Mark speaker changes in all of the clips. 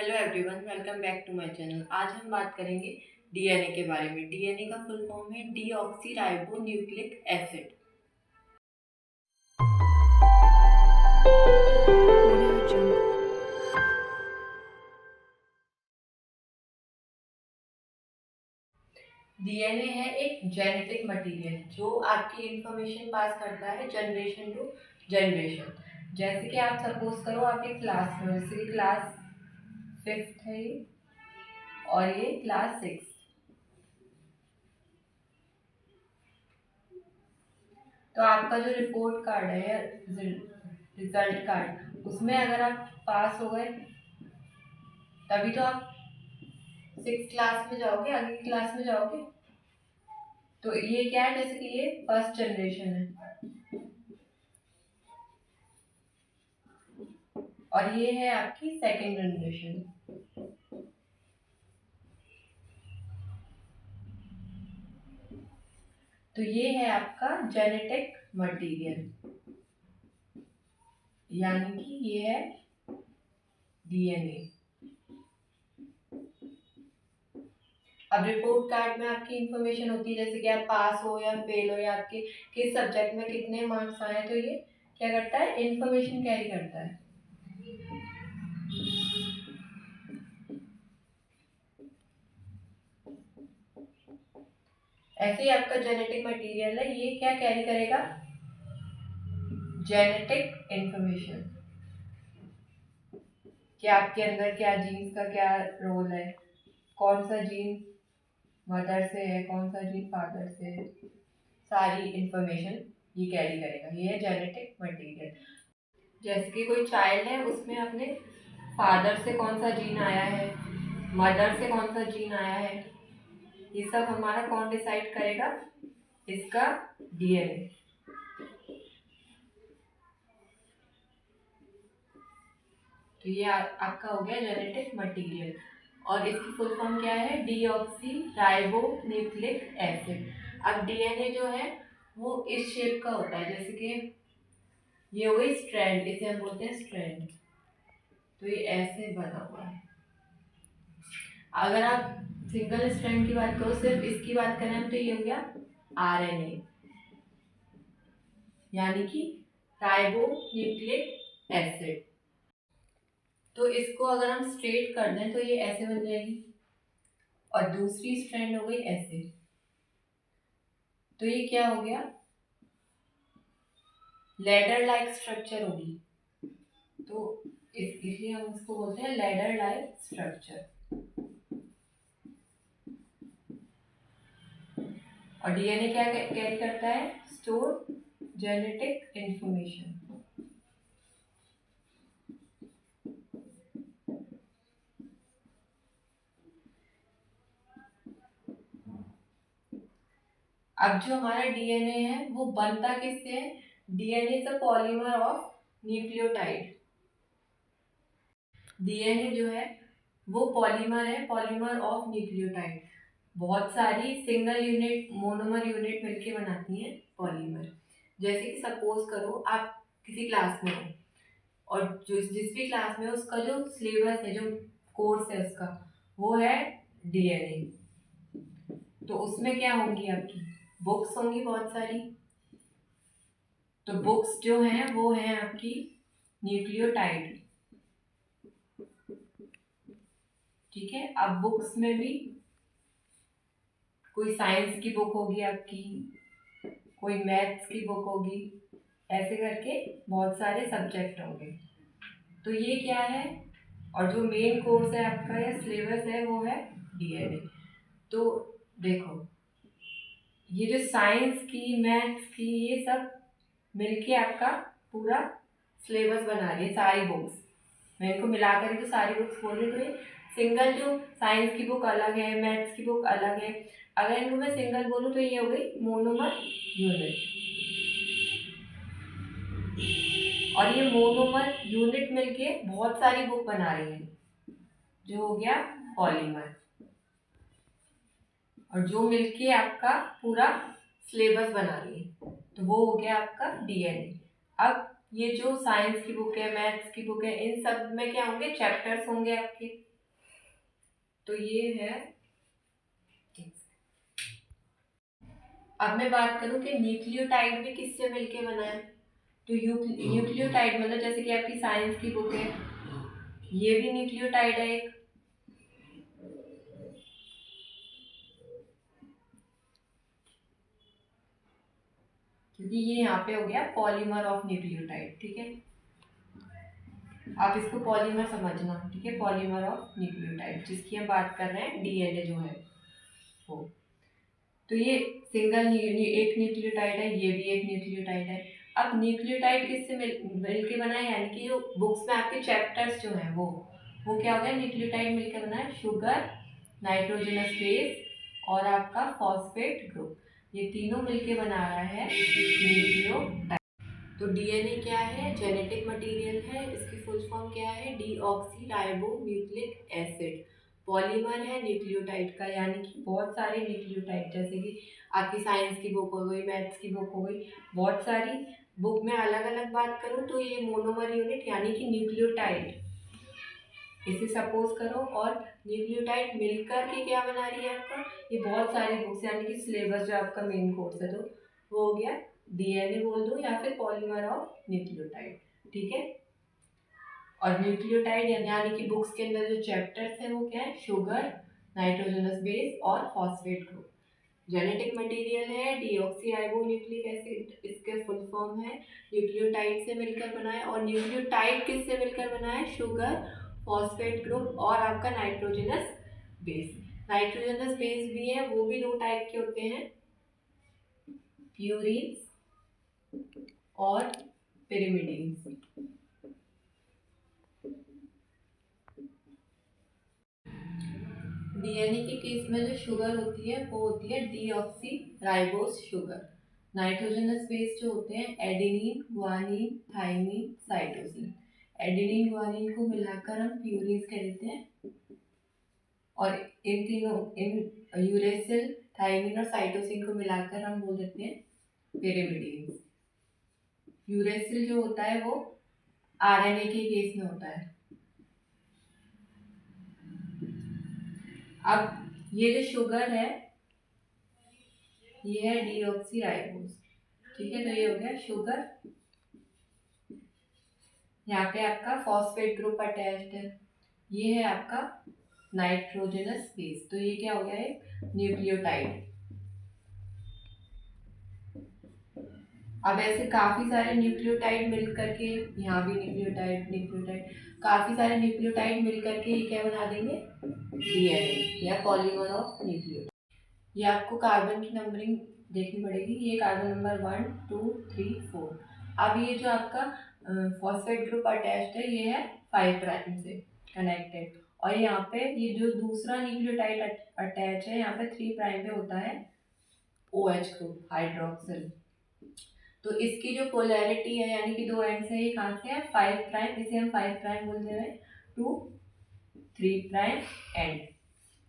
Speaker 1: Hello everyone, welcome back to my channel. आज हम बात करेंगे डीएनए के बारे में। डीएनए का फुल फॉर्म है deoxy ribo nucleic acid. DNA है एक जेनेटिक मटेरियल जो आपकी इंफॉर्मेशन पास करता है जनरेशन टू जनरेशन। जैसे कि आप सपोज करो आप एक क्लास में, जैसे कि क्लास 5th है ये और ये क्लास 6। तो आपका जो रिपोर्ट कार्ड है या रिजल्ट कार्ड, उसमें अगर आप पास हो गए तभी तो आप 6th क्लास में जाओगे, अगली क्लास में जाओगे। तो ये क्या है, जैसे कि ये फर्स्ट जनरेशन है और ये है आपकी सेकेंड जनरेशन। तो ये है आपका जेनेटिक मटेरियल, यानी कि ये है डीएनए। अब रिपोर्ट कार्ड में आपकी इंफॉर्मेशन होती है, जैसे कि आप पास हो या फेल हो या आपके किस सब्जेक्ट में कितने मार्क्स आए। तो ये क्या करता है, इंफॉर्मेशन कैरी करता है। ऐसे ही आपका जेनेटिक मटेरियल है, ये क्या कैरी करेगा, जेनेटिक इंफॉर्मेशन कि आपके अंदर क्या जीन्स का क्या रोल है, कौन सा जीन मदर से है, कौन सा जीन फादर से है, सारी इंफॉर्मेशन ये कैरी करेगा। ये है जेनेटिक मटेरियल। जैसे कि कोई चाइल्ड है, उसमें अपने फादर से कौन सा जीन आया है, मदर से कौन सा जीन आया है, ये सब हमारा कौन डिसाइड करेगा, इसका डीएनए। तो ये आपका हो गया जेनेटिक मटेरियल और इसकी फुल फॉर्म क्या है, डीऑक्सी राइबो न्यूक्लिक एसिड। अब डीएनए जो है वो इस शेप का होता है, जैसे कि ये हो गई स्ट्रैंड, इसे हम बोलते हैं स्ट्रैंड। तो ये ऐसे बना हुआ है। अगर आप सिंगल स्ट्रैंड की बात करो, सिर्फ इसकी बात करें, तो ये हो गया आरएनए, यानी कि राइबो न्यूक्लिक एसिड। तो इसको अगर हम स्ट्रेट कर दें तो ये ऐसे बन जाएगी और दूसरी स्ट्रैंड हो गई ऐसे। तो ये क्या हो गया, लैडर लाइक स्ट्रक्चर होगी। तो इसलिए हम इसको बोलते हैं लैडर लाइक स्ट्रक्चर। और डीएनए क्या कैरी करता है, स्टोर जेनेटिक इंफॉर्मेशन। अब जो हमारा डीएनए है वो बनता किससे है, DNA is a polymer of nucleotide. DNA जो है वो पॉलीमर है, पॉलीमर ऑफ न्यूक्लियोटाइड। बहुत सारी सिंगल यूनिट मोनोमर यूनिट मिलके बनाती हैं पॉलीमर। जैसे कि सपोज करो आप किसी क्लास में हो और जिस भी क्लास में हो उसका जो सिलेबस है, जो कोर्स है उसका, वो है डीएनए। तो उसमें क्या होंगी, आपकी बुक्स होंगी बहुत सारी। तो बुक्स जो हैं वो हैं आपकी न्यूक्लियोटाइड। ठीक है, अब बुक्स में भी कोई साइंस की बुक होगी आपकी, कोई मैथ्स की बुक होगी, ऐसे करके बहुत सारे सब्जेक्ट होंगे। तो ये क्या है, और जो मेन कोर्स है आपका या सिलेबस है वो है डीएनए। तो देखो, ये जो साइंस की, मैथ्स की, ये सब मिलके आपका पूरा सिलेबस बना रही है, सारी बुक्स। मैं इनको मिलाकर ही तो सारी बुक्स बोल रही। तो ये सिंगल जो साइंस की बुक अलग है, मैथ्स की बुक अलग है, अगर इनको मैं सिंगल बोलूँ तो ये हो गई मोनोमर यूनिट। और ये मोनोमर यूनिट मिलके बहुत सारी बुक बना रही है, जो हो गया पॉलीमर। और जो मिलके आपका पूरा सिलेबस बना रही है, तो वो हो गया आपका डीएनए। अब ये जो साइंस की बुक है, मैथ्स की बुक है, इन सब में क्या होंगे, चैप्टर्स होंगे आपके। तो ये है। अब मैं बात करूं कि न्यूक्लियोटाइड भी किससे मिलके बना है। तो न्यूक्लियोटाइड मतलब जैसे कि आपकी साइंस की बुक है, ये भी न्यूक्लियोटाइड है एक। क्योंकि ये यहाँ पे हो गया पॉलीमर ऑफ न्यूक्लियोटाइड, ठीक है। आप इसको पॉलीमर समझना, ठीक है, पॉलीमर ऑफ न्यूक्लियोटाइड जिसकी हम बात कर रहे हैं, डीएनए जो है वो। तो ये सिंगल एक न्यूक्लियोटाइड है, ये भी एक न्यूक्लियोटाइड है। अब न्यूक्लियोटाइड किससे मिल के बना है, यानी कि जो बुक्स में आपके चैप्टर्स जो हैं वो क्या हो गया, न्यूक्लियोटाइड मिलकर बना है। शुगर, नाइट्रोजनस बेस और आपका फॉस्फेट ग्रुप, ये तीनों मिलके बना रहा है न्यूक्लियोटाइड। तो डीएनए क्या है, जेनेटिक मटेरियल है। इसकी फुल फॉर्म क्या है, डीऑक्सीराइबोन्यूक्लिक एसिड। पॉलीमर है न्यूक्लियोटाइड का, यानी कि बहुत सारे न्यूक्लियोटाइड, जैसे कि आपकी साइंस की बुक हो गई, मैथ्स की बुक हो गई, बहुत सारी बुक में अलग अलग बात करूँ तो ये मोनोमर यूनिट यानी कि न्यूक्लियोटाइड, इसे सपोज करो। और न्यूक्लियोटाइड मिलकर के क्या बना रही है आपका, ये बहुत सारी बुक्स, यानी कि सिलेबस जो आपका मेन कोर्स है, तो वो हो गया डीएनए बोल दो या फिर पॉलीमर ऑफ न्यूक्लियोटाइड, ठीक है। और न्यूक्लियोटाइड यानी कि बुक्स के अंदर जो चैप्टर्स है वो क्या है, शुगर, नाइट्रोजनस बेस और फॉस्फेट ग्रुप। जेनेटिक मटेरियल है डीऑक्सीराइबोन्यूक्लिक एसिड, इसके फुल फॉर्म है। न्यूक्लियोटाइड से मिलकर बना है। और न्यूक्लियोटाइड किससे मिलकर बना है, शुगर, फॉस्फेट ग्रुप और आपका नाइट्रोजनस बेस। नाइट्रोजनस बेस भी है, वो भी दो टाइप के होते हैं, प्यूरिन्स और पिरिमिडिन्स। डीएनए के केस में जो शुगर होती है वो होती है डीऑक्सीराइबोस शुगर। नाइट्रोजनस बेस जो होते हैं adenine, guanine, thymine, cytosine. Adenine guanine को मिलाकर हम प्यूरिन्स कह देते हैं। और इन तीनों, इन यूरेसिल, थाइमिन और साइटोसिन को मिलाकर हम बोल देते हैं पिरिमिडीन्स। यूरेसिल जो होता है वो आरएनए के केस में होता है। अब ये जो शुगर है ये है डीऑक्सीराइबोस, ठीक है। तो ये हो गया शुगर। यहाँ पे आपका फॉस्फेट ग्रुप अटैच्ड है, ये है आपका नाइट्रोजनस बेस। तो ये क्या हो गया, एक न्यूक्लियोटाइड। अब ऐसे काफी सारे न्यूक्लियोटाइड मिल करके, यहाँ भी न्यूक्लियोटाइड, काफी सारे न्यूक्लियोटाइड मिल करके ये क्या बना देंगे, डीएनए या पॉलीमर ऑफ न्यूक्लियोटाइड। ये आपको कार्बन की नंबरिंग देखनी पड़ेगी, ये कार्बन नंबर 1 2 3 4। अब ये जो आपका फॉस्फेट ग्रुप अटैच्ड है ये है 5 प्राइम से कनेक्टेड। और यहाँ पे ये जो दूसरा न्यूक्लियोटाइड अटैच है यहाँ पे 3 प्राइम पे होता है OH ग्रुप, हाइड्रोक्सिल। तो इसकी जो पोलैरिटी है, यानी कि दो एंड से, ये कहाँ से है, 5 प्राइम, इसे हम 5 प्राइम बोल दे रहे हैं, टू 3 प्राइम एंड।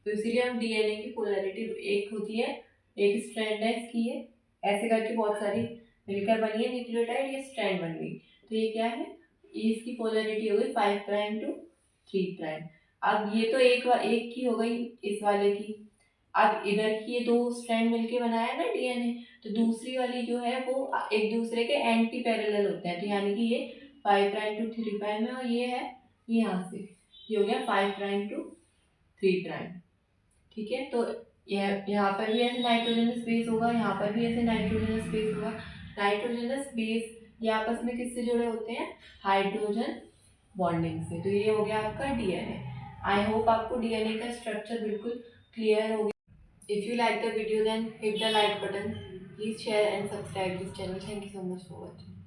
Speaker 1: तो इसीलिए हम डीएनए की पोलैरिटी एक होती है, एक स्ट्रैंड है इसकी, ये ऐसे करके बहुत सारी मिलकर बनी है न्यूक्लियोटाइड, ये स्ट्रैंड बन गई। तो ये क्या है, इसकी पोलैरिटी हो गई 5 प्राइम टू 3 प्राइम। अब ये तो एक की हो गई इस वाले की। अब इधर की ये दो स्ट्रैंड मिलके बनाया ना डीएनए, तो दूसरी वाली जो है वो एक दूसरे के एंटी पैरेलल होते हैं। तो यानी कि ये 5 प्राइम टू 3 प्राइम है और ये है यहाँ से, ये हो गया 5 प्राइम टू 3 प्राइम, ठीक है। तो यहाँ पर भी ऐसे नाइट्रोजनस बेस होगा, यहाँ पर भी ऐसे नाइट्रोजनस बेस होगा। नाइट्रोजनस बेस ये आपस में किससे जुड़े होते हैं, हाइड्रोजन बॉन्डिंग से। तो ये हो गया आपका डीएनए। आई होप आपको डीएनए का स्ट्रक्चर बिल्कुल क्लियर हो गया। If you like the video, then hit the like button. Please share and subscribe this channel. Thank you so much for watching.